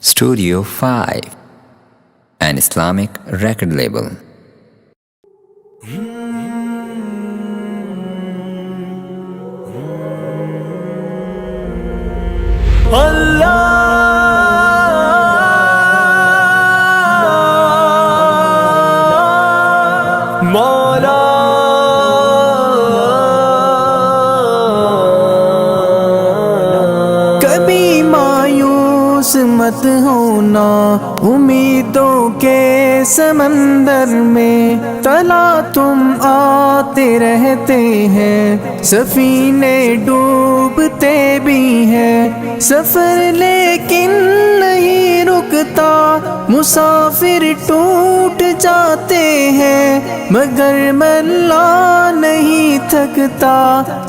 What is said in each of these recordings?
Studio 5, an Islamic record label. کبھی مایوس مت ہونا امیدوں کے سمندر میں، تلا تم آتے رہتے ہیں، سفینے ڈوبتے بھی ہیں، سفر لیکن نہیں رکتا، مسافر ٹوٹ جاتے ہیں، مگر ملا نہیں تھکتا،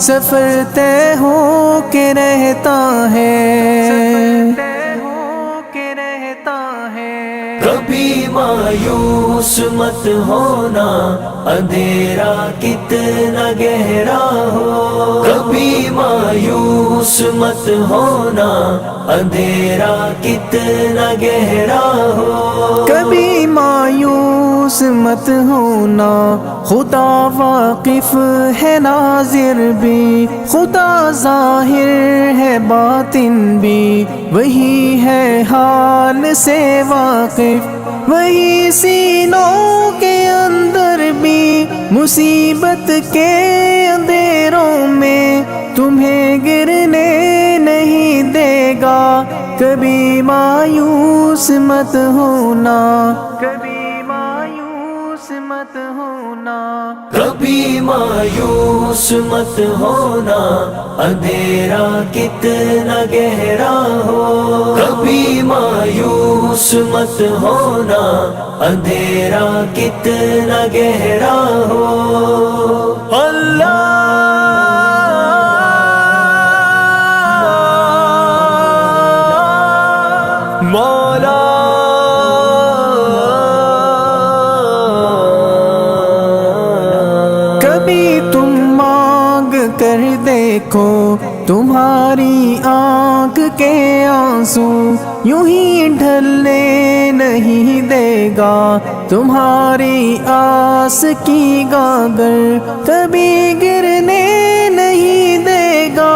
سفر طے ہو کے رہتا ہے۔ کبھی مایوس مت ہونا، اندھیرا کتنا گہرا ہو، کبھی مایوس مت ہونا، اندھیرا کتنا گہرا ہو، کبھی مایوس مت ہونا، خدا واقف ہے ناظر بھی، خدا ظاہر ہے باطن بھی، وہی ہے حال سے واقف، وہی سینوں کے اندر بھی، مصیبت کے اندھیروں میں تمہیں گرنے نہیں دے گا، کبھی مایوس مت ہونا، کبھی مایوس مت ہونا، کبھی مایوس مت ہونا، اندھیرا کتنا گہرا ہو، کبھی مایوس مت ہونا، اندھیرا کتنا گہرا ہو، اللہ مولا کبھی تم مانگ کر دیکھو، تمہاری آنکھ کے آنسو یوں ہی ڈھلنے نہیں دے گا، تمہاری آس کی گاگر کبھی گرنے نہیں دے گا،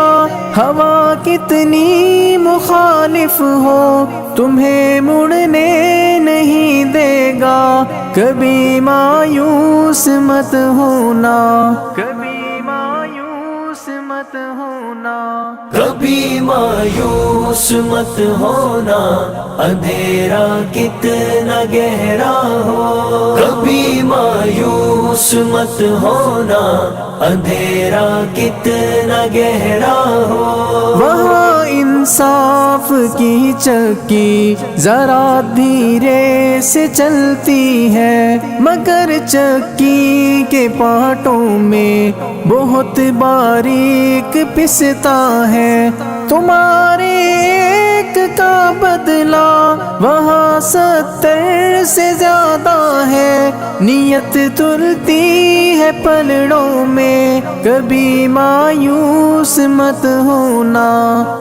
ہوا کتنی مخالف ہو تمہیں مڑنے نہیں دے گا، کبھی مایوس مت ہونا، کبھی مایوس مت ہونا، کبھی مایوس مت ہونا، اندھیرا کتنا گہرا ہو، کبھی مایوس مت ہونا، اندھیرا کتنا گہرا ہو، وہاں انصاف کی چکی ذرا دھیرے سے چلتی ہے، مگر چکی کے پارٹوں میں بہت باریک پستا ہے، تمہارے ایک کا بدلہ وہاں 70 سے زیادہ ہے، نیت تلتی ہے پلڑوں میں، کبھی مایوس مت ہونا،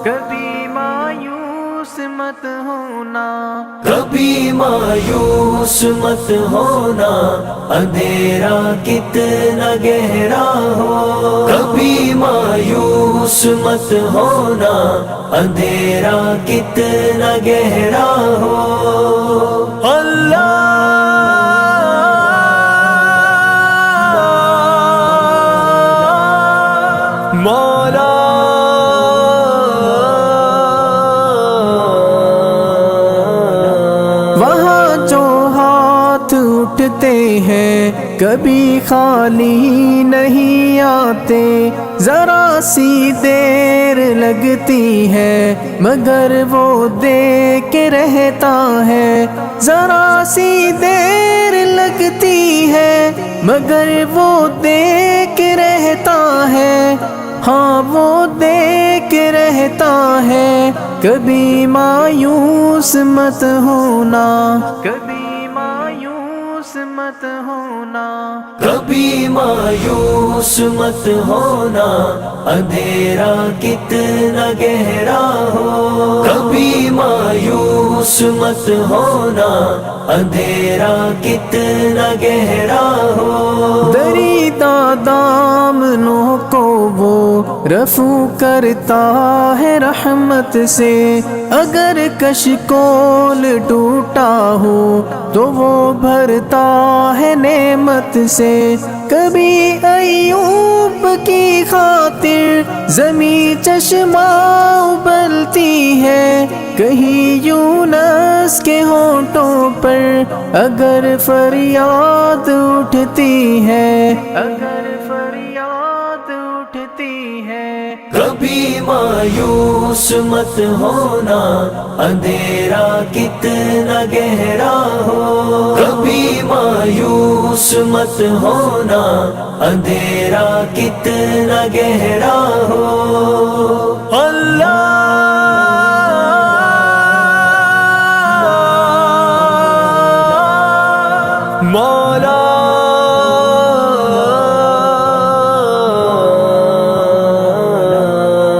کبھی مایوس مت ہونا، کبھی مایوس مت ہونا، اندھیرا کتنا گہرا ہو، کبھی مایوس مت ہونا، اندھیرا کتنا گہرا ہو، اللہ مولا وہاں جو ہاتھ اٹھتے ہیں کبھی خالی نہیں آتے، ذرا سی دیر لگتی ہے مگر وہ دے کے رہتا ہے، ذرا سی دیر لگتی ہے مگر وہ دے کے رہتا ہے، ہاں وہ دے کے رہتا ہے، کبھی مایوس مت ہونا، کبھی مایوس مت ہونا، کبھی مایوس مت ہونا، اندھیرا کتنا گہرا ہو، کبھی مایوس مایوس مت ہونا، اندھیرا کتنا گہرا ہو، دریدہ دامنوں کو وہ رفو کرتا ہے رحمت سے، اگر کشکول ٹوٹا ہو تو وہ بھرتا ہے نعمت سے، کبھی ایوب کی خاطر زمین چشمہ ابلتی ہے، کہیں یونس کے ہونٹوں پر اگر فریاد اٹھتی ہے، اگر فریاد اٹھتی ہے۔ کبھی مایوس مت ہونا، اندھیرا کتنا گہرا ہو، کبھی مایوس مت ہونا، اندھیرا کتنا گہرا ہو، اللہ مولا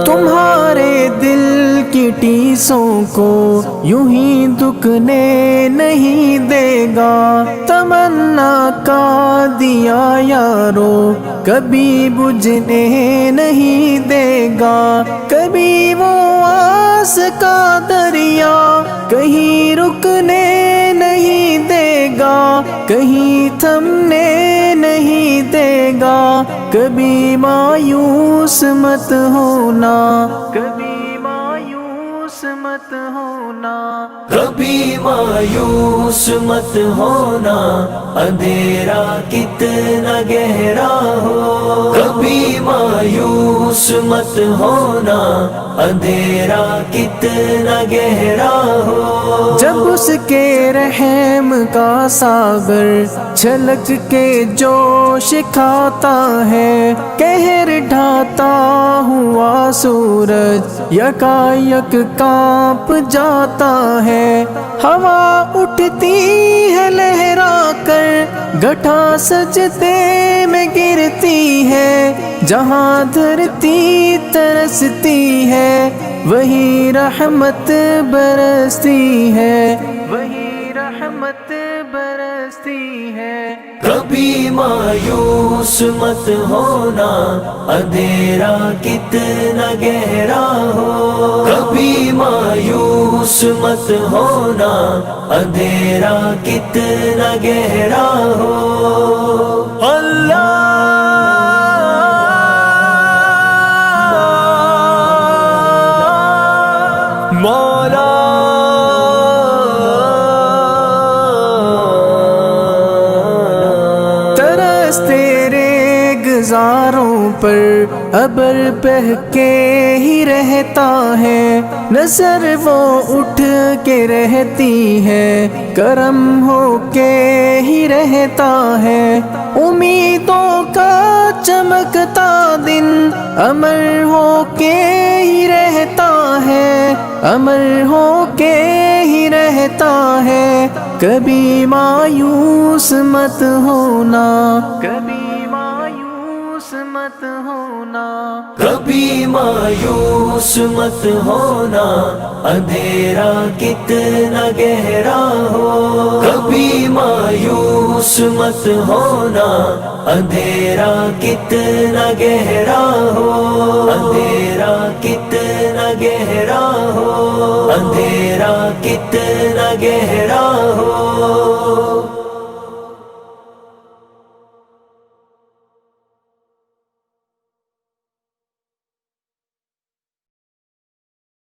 تمہارے دل کی ٹیسوں کو یوں ہی دکنے نہیں دے گا، تمنا کا دیا یارو کبھی بجھنے نہیں دے گا، کبھی وہ آس کا دریا کہیں رکنے نہیں دے گا، کہیں تھمنے نہیں دے گا، کبھی مایوس مت ہونا، کبھی مایوس مت ہونا، کبھی مایوس مت ہونا، اندھیرا کتنا گہرا ہو، کبھی مایوس مت ہونا، اندھیرا کتنا گہرا ہو، جب اس کے رحم کا ساگر چھلک کے جوش کھاتا ہے، قہر ڈھاتا ہوا سورج یکایک کانپ جاتا ہے، ہوا اٹھتی ہے لہرا کر گٹھا سجدے میں گرتی ہے، جہاں دھرتی ترستی ہے وہی رحمت برستی ہے، وہی رحمت برستی ہے۔ کبھی مایوس مت ہونا، اندھیرا کتنا گہرا ہو، کبھی مایوس مت ہونا، اندھیرا کتنا گہرا ہو، اللہ مولا ترس تیرے گزاروں پر ابر بہہ کے ہی رہتا ہے، نظر وہ اٹھ کے رہتی ہے، کرم ہو کے ہی رہتا ہے، امیدوں کا چمکتا دن امر ہو کے ہی رہتا ہے، امر ہو کے ہی رہتا ہے، کبھی مایوس مت ہونا، کبھی مایوس مت ہونا، کبھی مایوس مت ہونا، اندھیرا کتنا گہرا ہو، کبھی مایوس مت ہونا، اندھیرا کتنا گہرا ہو، اندھیرا کتنا گہرا ہو، اندھیرا کتنا گہرا ہو۔